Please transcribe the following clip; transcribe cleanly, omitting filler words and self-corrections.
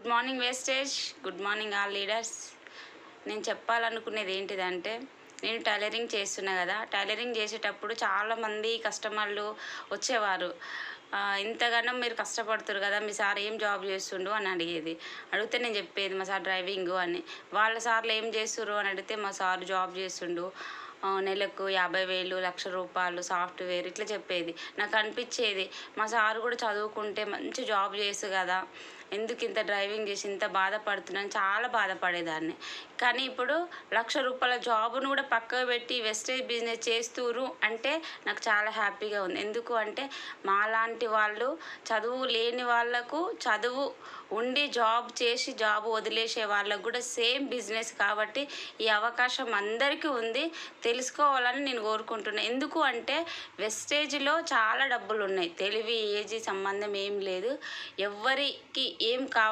Good morning wastage. Good morning all leaders. నేను చెప్పాలనుకునేది ఏంటిదంటే, నేను టైలరింగ్ చేస్తున్నా కదా, టైలరింగ్ చేసేటప్పుడు చాలామంది కస్టమర్లు వచ్చేవారు. ఇంతగానో మీరు కష్టపడుతురు కదా, మీ సార్ ఏం జాబ్ చేస్తుండు అని అడిగితే నేను చెప్పేది మా సార్ డ్రైవింగు అని. వాళ్ళ సార్లు ఏం చేస్తుర్రు అని అడిగితే మా సార్ జాబ్ చేస్తుండు, నెలకు 50,000, ₹1,00,000 సాఫ్ట్వేర్ ఇట్లా చెప్పేది. నాకు అనిపించేది మా సారు కూడా చదువుకుంటే మంచి జాబ్ చేసు కదా, ఎందుకు ఇంత డ్రైవింగ్ చేసి ఇంత బాధపడుతున్నాను, చాలా బాధపడేదాన్ని. కానీ ఇప్పుడు ₹1,00,000 జాబును కూడా పక్కకు పెట్టి వెస్టేజ్ బిజినెస్ చేస్తురు అంటే నాకు చాలా హ్యాపీగా ఉంది. ఎందుకు అంటే మాలాంటి వాళ్ళు, చదువు లేని వాళ్ళకు చదువు ఉండి జాబ్ చేసి జాబ్ వదిలేసే వాళ్ళకు కూడా సేమ్ బిజినెస్ కాబట్టి ఈ అవకాశం అందరికీ ఉంది, తెలుసుకోవాలని నేను కోరుకుంటున్నాను. ఎందుకు అంటే వెస్టేజ్లో చాలా డబ్బులు ఉన్నాయి, తెలివి ఏజీ సంబంధం ఏం లేదు. ఎవరికి ఏం కావాలి